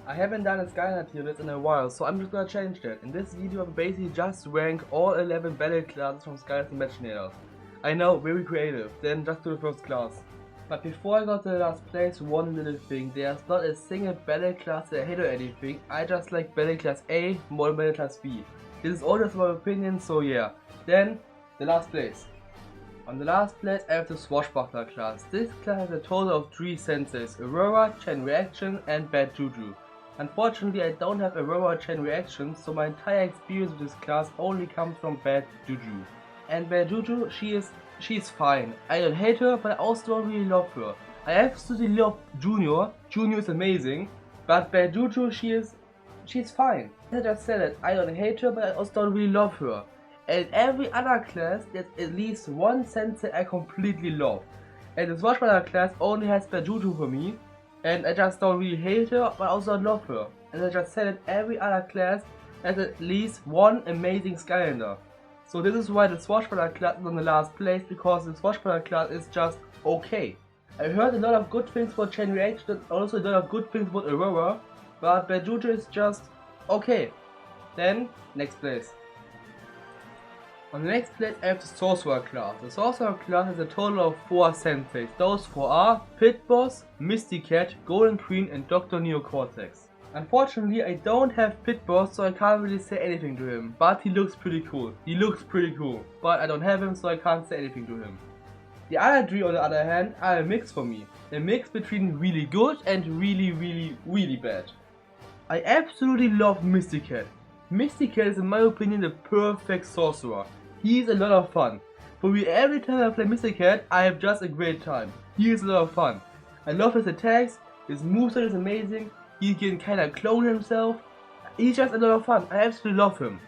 I haven't done a Skynet tier list in a while, so I'm just gonna change that. In this video, I'm basically just rank all 11 battle classes from Skynet Imaginators. I know, very creative, then just do the first class. But before I got to the last place, one little thing, there's not a single battle class that I hate or anything, I just like battle class A more than battle class B. This is all just my opinion, so yeah. Then, the last place. On the last place I have the Swashbuckler class. This class has a total of 3 senses, Aurora, Chain Reaction and Bad Juju. Unfortunately I don't have Aurora or Chain Reaction, so my entire experience with this class only comes from Bad Juju. And Bad Juju, she's fine. I don't hate her, but I also don't really love her. I absolutely love Junior. Junior is amazing, but Bad Juju, she's fine. As I just said it, I don't hate her, but I also don't really love her. And every other class, there's at least one sensei I completely love. And the Swashbuckler class only has Bad Juju for me, and I just don't really hate her, but I also don't love her. As I just said it, every other class has at least one amazing Skylander. So this is why the Swashbuckler class is on the last place, because the Swashbuckler class is just okay. I heard a lot of good things about Chain Reaction, also a lot of good things about Aurora, but Bad Juju is just okay. Then, next place. On the next place I have the Sorcerer class. The Sorcerer class has a total of 4 senseis. Those 4 are Pit Boss, Misty Cat, Golden Queen and Dr. Neocortex. Unfortunately I don't have Pit Boss, so I can't really say anything to him, but he looks pretty cool. But I don't have him, so I can't say anything to him. The other 3 on the other hand are a mix for me. A mix between really good and really bad. I absolutely love Misty Cat. Misty Cat is in my opinion the perfect sorcerer. He's a lot of fun. For me, every time I play Misty Cat, I have just a great time. He is a lot of fun. I love his attacks, his moveset is amazing, he can kinda clone himself. He's just a lot of fun, I absolutely love him.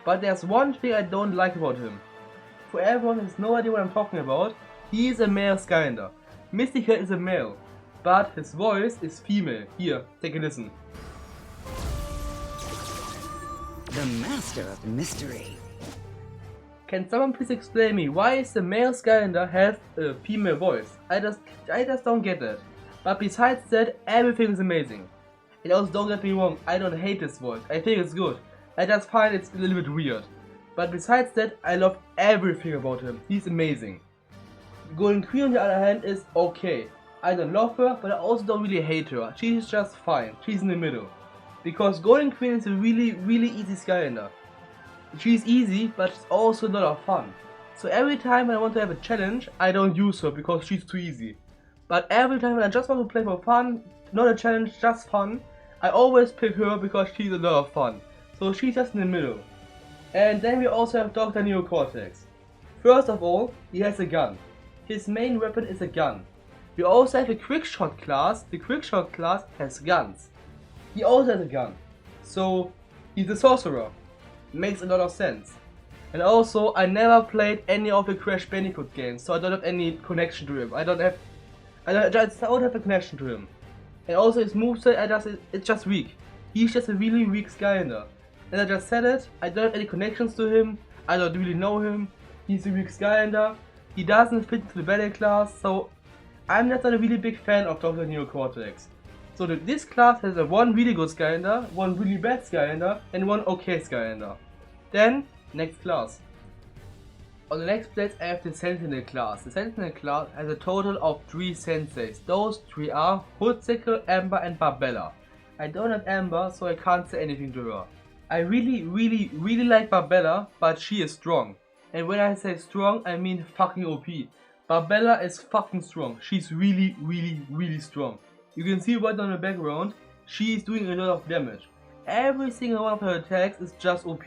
But there's one thing I don't like about him. For everyone who has no idea what I'm talking about, he is a male Skylander. Misty Cat is a male, but his voice is female. Here, take a listen. The Master of Mystery. Can someone please explain me why is the male Skylander have a female voice? I just don't get that. But besides that, everything is amazing. And also don't get me wrong, I don't hate this voice. I think it's good. I just find it's a little bit weird. But besides that, I love everything about him. He's amazing. Golden Queen on the other hand is okay. I don't love her, but I also don't really hate her. She's just fine. She's in the middle. Because Golden Queen is a really easy Skylander. She's easy, but it's also a lot of fun. So every time I want to have a challenge, I don't use her because she's too easy. But every time when I just want to play for fun, not a challenge, just fun, I always pick her because she's a lot of fun. So she's just in the middle. And then we also have Dr. Neocortex. First of all, he has a gun. His main weapon is a gun. We also have a Quickshot class. The Quickshot class has guns. He also has a gun. So he's a sorcerer. Makes a lot of sense. And also, I never played any of the Crash Bandicoot games, so I don't have any connection to him. I don't have a connection to him. And also his moveset, it's just weak. He's just a really weak Skylander. And I just said it, I don't have any connections to him, I don't really know him. He's a weak Skylander. He doesn't fit into the battle class, so I'm just not a really big fan of Dr. Neocortex. So this class has a 1 really good Skylander, 1 really bad Skylander, and 1 okay Skylander. Then, next class. On the next place I have the Sentinel class. The Sentinel class has a total of 3 senseis. Those 3 are Hoodsickle, Amber and Barbella. I don't have Amber, so I can't say anything to her. I really like Barbella, but she is strong. And when I say strong, I mean fucking OP. Barbella is fucking strong. She's really strong. You can see right on the background, she is doing a lot of damage. Every single one of her attacks is just OP.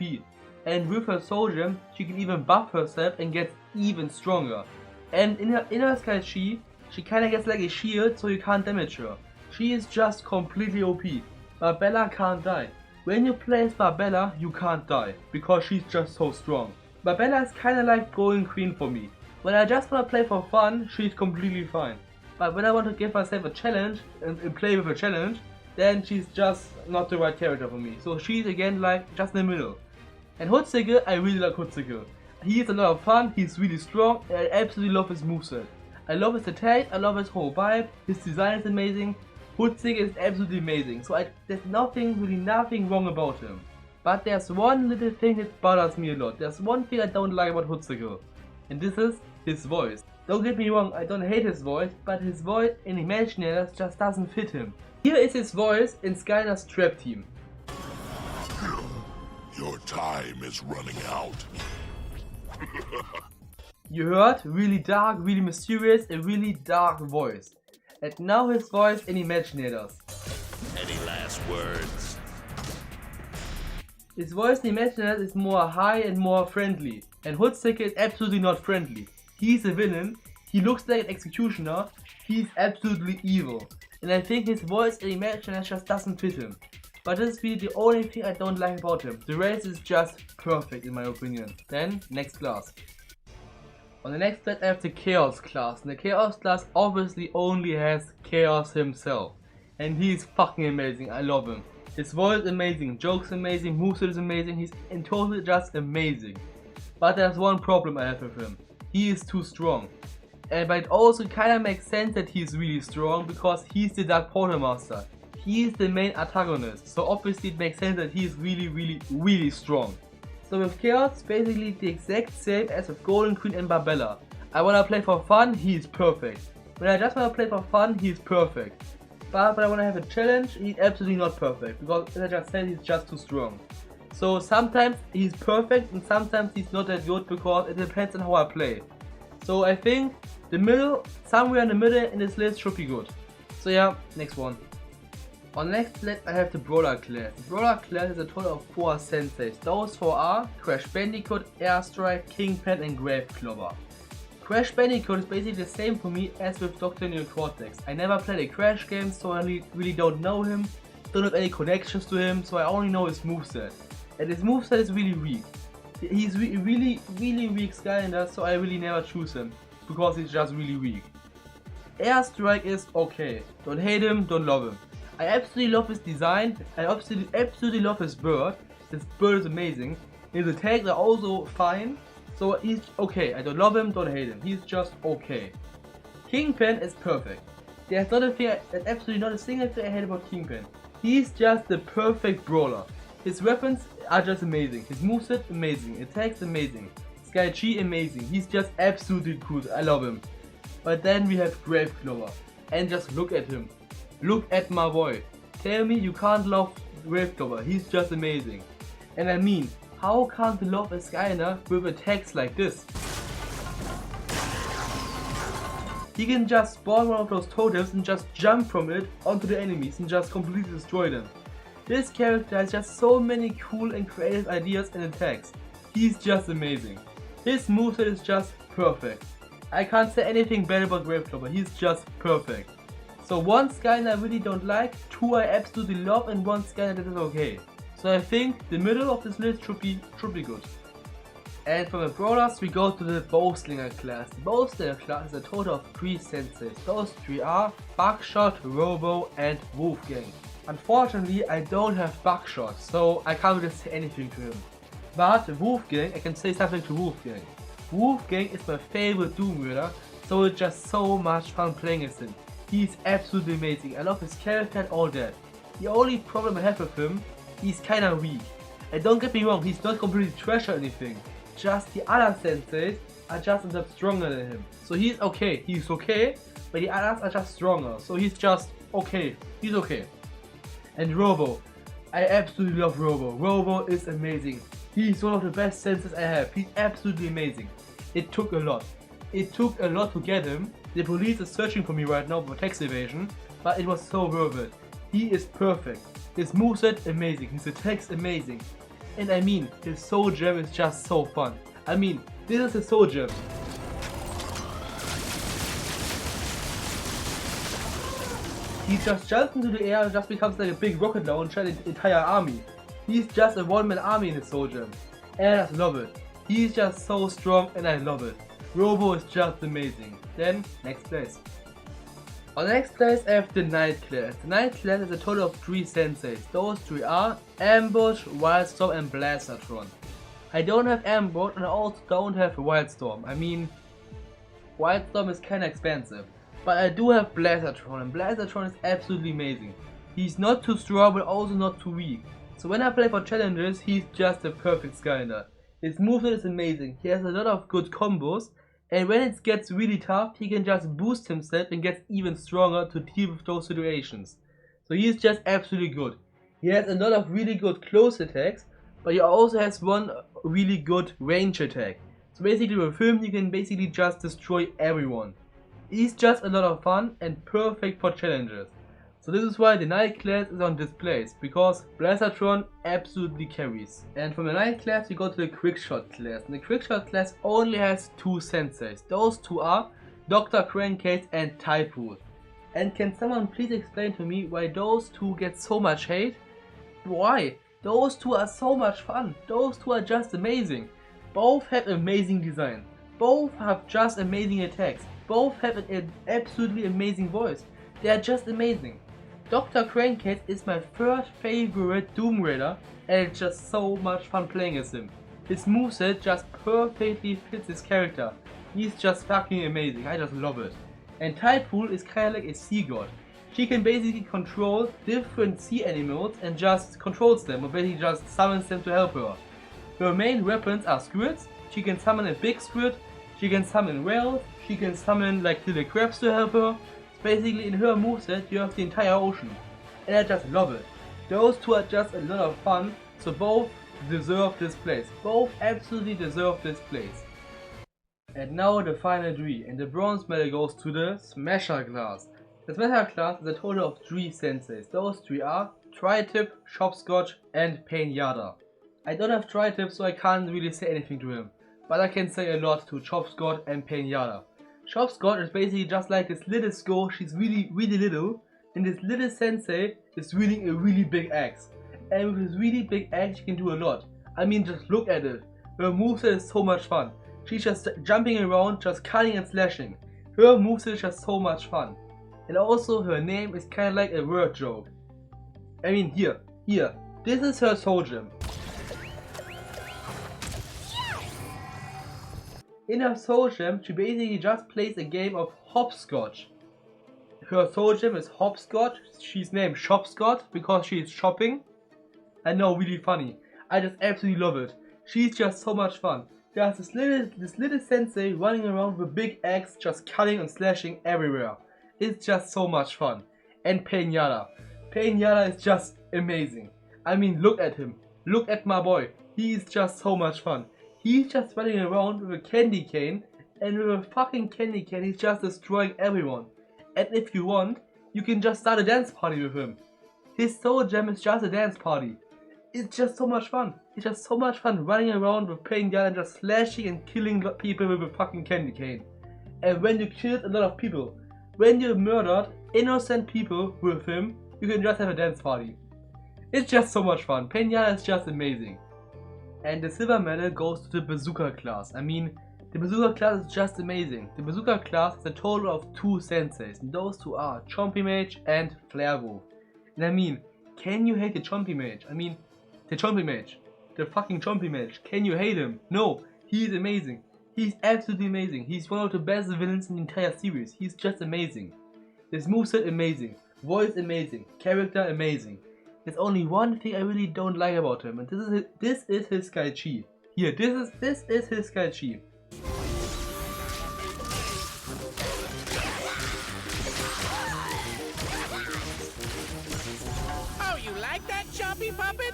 And with her soul gem, she can even buff herself and get even stronger. And in her Sky she kinda gets like a shield, so you can't damage her. She is just completely OP. Barbella can't die. When you play as Barbella, you can't die, because she's just so strong. Barbella is kinda like Golden Queen for me. When I just wanna play for fun, she's completely fine. But when I want to give myself a challenge and play with a challenge, then she's just not the right character for me. So she's again like just in the middle. And Hoodsickle, I really like Hoodsickle. He is a lot of fun, he's really strong, and I absolutely love his moveset. I love his attack, I love his whole vibe, his design is amazing. Hoodsinger is absolutely amazing, so there's really nothing wrong about him. But there's one little thing that bothers me a lot. There's one thing I don't like about Hoodsinger, and this is his voice. Don't get me wrong, I don't hate his voice, but his voice in Imagineers just doesn't fit him. Here is his voice in Skyner's Trap Team. Your time is running out. You heard? Really dark, really mysterious, a really dark voice. And now his voice in Imagineers. Any last words? His voice in Imagineers is more high and more friendly. And Hoodsinger is absolutely not friendly. He's a villain, he looks like an executioner, he's absolutely evil. And I think his voice in Imagineers just doesn't fit him. But this is really the only thing I don't like about him. The rest is just perfect in my opinion. Then, next class. On the next slide I have the Chaos class. And the Chaos class obviously only has Chaos himself. And he's fucking amazing, I love him. His voice is amazing, jokes amazing, moveset is amazing, he's in total just amazing. But there's one problem I have with him. He is too strong. But it also kinda makes sense that he's really strong because he's the Dark Portal Master. He's the main antagonist, so obviously it makes sense that he's really strong. So with Chaos, it's basically the exact same as with Golden Queen and Barbella. I wanna play for fun, he's perfect. When I just wanna play for fun, he's perfect. But when I wanna have a challenge, he's absolutely not perfect, because as I just said, he's just too strong. So sometimes he's perfect and sometimes he's not that good because it depends on how I play. So I think the middle, somewhere in the middle in this list should be good. So yeah, next one. On next list I have the Brawler class. The Brawler class is a total of 4 senseis. Those 4 are Crash Bandicoot, Airstrike, Kingpin and Graveclobber. Crash Bandicoot is basically the same for me as with Dr. Neocortex. I never played a Crash game, so I really don't know him, don't have any connections to him, so I only know his moveset. And his moveset is really weak. He's really weak Skylander, so I really never choose him, because he's just really weak. Airstrike is okay. Don't hate him, don't love him. I absolutely love his design, I absolutely love his bird. His bird is amazing. His attacks are also fine. So he's okay. I don't love him, don't hate him. He's just okay. Kingpin is perfect. There's not a thing, there's absolutely not a single thing I hate about Kingpin. He's just the perfect brawler. His weapons are just amazing. His moveset amazing. Attacks amazing. Sky Chi amazing. He's just absolutely cool. I love him. But then we have Graveclobber. And just look at him. Look at my boy. Tell me you can't love Graveclobber. He's just amazing. And I mean, how can't you love a Skylander with attacks like this? He can just spawn one of those totems and just jump from it onto the enemies and just completely destroy them. This character has just so many cool and creative ideas and attacks. He's just amazing. His moveset is just perfect. I can't say anything bad about Graveclobber, he's just perfect. So one Skylander I really don't like, 2 I absolutely love and 1 Skylander that is okay. So I think the middle of this list should be good. And from the brawlers we go to the Bowslinger class. The Bowslinger class is a total of 3 senseis. Those 3 are Buckshot, Robo and Wolfgang. Unfortunately I don't have Buckshot, so I can't really say anything to him. But Wolfgang, I can say something to Wolfgang. Wolfgang is my favorite Doom Raider, so it's just so much fun playing as him. He's absolutely amazing, I love his character and all that. The only problem I have with him, he's kinda weak. And don't get me wrong, he's not completely trash or anything. Just the other senseis are just a bit stronger than him. So he's okay, but the others are just stronger. So he's just okay, he's okay. And Robo, I absolutely love Robo. Robo is amazing. He's one of the best senseis I have. He's absolutely amazing. It took a lot. It took a lot to get him. The police is searching for me right now for tax evasion, but it was so worth it. He is perfect. His moveset amazing, his attacks amazing. And I mean, his soul gem is just so fun. I mean, this is his soul gem. He just jumps into the air and just becomes like a big rocket launcher and the entire army. He's just a one-man army in his soul gem. And I just love it. He's just so strong and I love it. Robo is just amazing. Then, next place. On the next place I have the Knight class. The Knight class is a total of 3 senseis. Those 3 are Ambush, Wildstorm and Blastertron. I don't have Ambush and I also don't have Wildstorm. I mean, Wildstorm is kinda expensive. But I do have Blazatron, and Blazatron is absolutely amazing. He's not too strong but also not too weak. So when I play for challenges, he's just a perfect Skylander. His moveset is amazing, he has a lot of good combos, and when it gets really tough, he can just boost himself and gets even stronger to deal with those situations. So he's just absolutely good. He has a lot of really good close attacks, but he also has one really good range attack. So basically with him you can basically just destroy everyone. He's just a lot of fun and perfect for challenges. So this is why the Knight class is on this place, because Blazatron absolutely carries. And from the Knight class we go to the Quickshot class, and the Quickshot class only has two senseis. Those two are Dr. Crankcase and Typhoon. And can someone please explain to me why those two get so much hate? Why? Those two are so much fun, those two are just amazing. Both have amazing design, both have just amazing attacks, both have an absolutely amazing voice. They are just amazing. Dr. Crankcase is my third favorite Doom Raider, and it's just so much fun playing as him. His moveset just perfectly fits his character. He's just fucking amazing, I just love it. And Typhoon is kinda like a sea god. She can basically control different sea animals and just controls them, or basically just summons them to help her. Her main weapons are squids. She can summon a big squid, she can summon whales, she can summon like little crabs to help her. Basically in her moveset you have the entire ocean, and I just love it. Those two are just a lot of fun, so both deserve this place. Both absolutely deserve this place. And now the final three, and the bronze medal goes to the Smasher class. The Smasher class is a total of 3 senseis. Those 3 are Tri-Tip, Chopscotch and Pinata. I don't have Tri-Tip, so I can't really say anything to him, but I can say a lot to Chopscotch and Pinata. Chopscotch is basically just like this little Sko. She's really little, and this little sensei is wielding a really big axe. And with this really big axe she can do a lot. I mean, just look at it. Her moveset is so much fun. She's just jumping around, just cutting and slashing. Her moveset is just so much fun. And also her name is kinda like a word joke. I mean, here, this is her soul gem. In her soul gem, she basically just plays a game of hopscotch. Her soul gem is hopscotch. She's named Shopscotch because she is shopping. I know, really funny. I just absolutely love it. She's just so much fun. There's this little sensei running around with a big axe, just cutting and slashing everywhere. It's just so much fun. And Pinata. Pinata is just amazing. I mean, look at him. Look at my boy. He is just so much fun. He's just running around with a candy cane, and with a fucking candy cane he's just destroying everyone. And if you want, you can just start a dance party with him. His soul gem is just a dance party. It's just so much fun. It's just so much fun running around with Pinata and just slashing and killing people with a fucking candy cane. And when you killed a lot of people, when you murdered innocent people with him, you can just have a dance party. It's just so much fun. Pinata is just amazing. And the silver medal goes to the Bazooka class. I mean, the Bazooka class is just amazing. The Bazooka class is a total of 2 senseis, and those 2 are Chompy Mage and Flare Wolf. And I mean, can you hate the Chompy Mage? I mean, the Chompy Mage. The fucking Chompy Mage. Can you hate him? No, he's amazing. He's absolutely amazing. He's one of the best villains in the entire series. He's just amazing. His moveset amazing. Voice amazing. Character amazing. There's only one thing I really don't like about him, and this is his Sky Chi. Here, this is his Sky Chi. Oh, you like that, choppy puppet?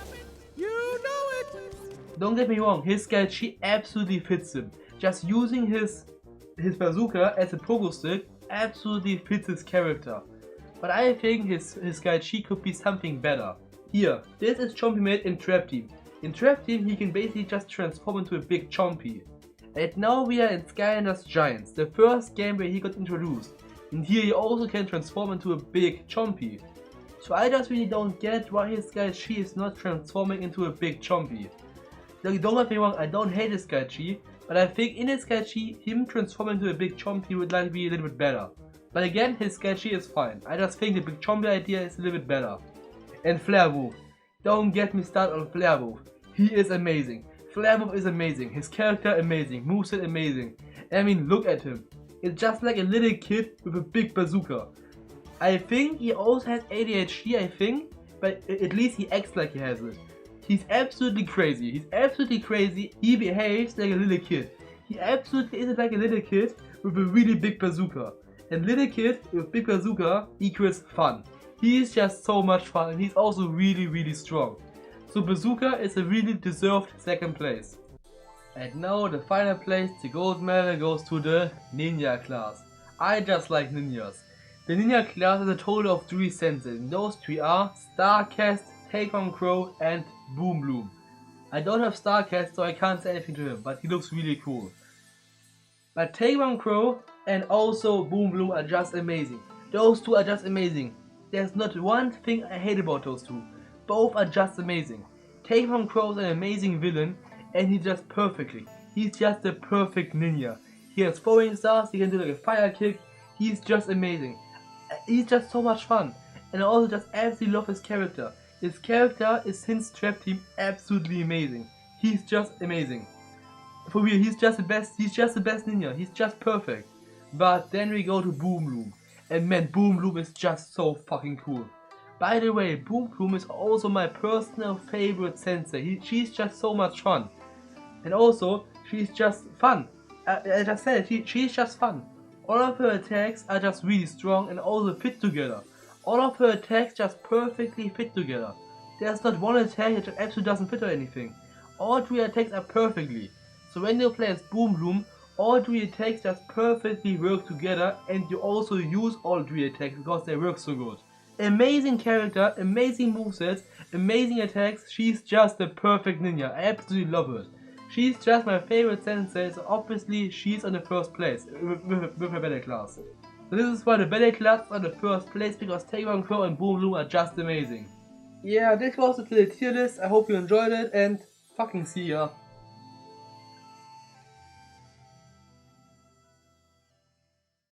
You know it! Don't get me wrong, his Sky Chi absolutely fits him. Just using his bazooka as a pogo stick absolutely fits his character. But I think his Sky Chi could be something better. Here, this is Chompy Mage in Trap Team. In Trap Team he can basically just transform into a big Chompy. And now we are in Skylanders Giants, the first game where he got introduced. And here he also can transform into a big Chompy. So I just really don't get why his Sky Chi is not transforming into a big Chompy. Don't get me wrong, I don't hate his Sky Chi, but I think in his Sky Chi, him transforming into a big Chompy would like be a little bit better. But again, his Sky Chi is fine. I just think the big Chompy idea is a little bit better. And Flare Wolf. Don't get me started on Flare Wolf. He is amazing. Flare Wolf is amazing. His character amazing. Moveset amazing. I mean, look at him. It's just like a little kid with a big bazooka. I think he also has ADHD, I think, but at least he acts like he has it. He's absolutely crazy. He's absolutely crazy. He behaves like a little kid. He absolutely isn't like a little kid with a really big bazooka. And little kid with big bazooka equals fun. He is just so much fun, and he's also really strong. So Bazooka is a really deserved second place. And now the final place, the gold medal goes to the Ninja class. I just like ninjas. The Ninja class has a total of 3 senses, and those 3 are Starcast, Take One Crow and Boom Bloom. I don't have Starcast, so I can't say anything to him, but he looks really cool. But Take One Crow and also Boom Bloom are just amazing. Those 2 are just amazing. There's not one thing I hate about those 2. Both are just amazing. Take One Crow is an amazing villain, and he does perfectly. He's just the perfect ninja. He has throwing stars, he can do like a fire kick. He's just amazing. He's just so much fun. And I also just absolutely love his character. His character is since Trap Team absolutely amazing. He's just amazing. For real, he's just the best ninja. He's just perfect. But then we go to Boom Bloom. And man, Boom Bloom is just so fucking cool. By the way, Boom Bloom is also my personal favorite sensei. She's just so much fun. And also, she's just fun. I just said it, she's just fun. All of her attacks are just really strong and also fit together. All of her attacks just perfectly fit together. There's not one attack that absolutely doesn't fit or anything. All 3 attacks are perfectly. So when you play as Boom Bloom, all 3 attacks just perfectly work together, and you also use all 3 attacks because they work so good. Amazing character, amazing movesets, amazing attacks. She's just the perfect ninja. I absolutely love her. She's just my favorite sensei, so obviously she's on the first place with her ballet class. So this is why the ballet class is on the first place, because Take One Crow and Boom Bloom are just amazing. Yeah, this was the tier list. I hope you enjoyed it, and fucking see ya.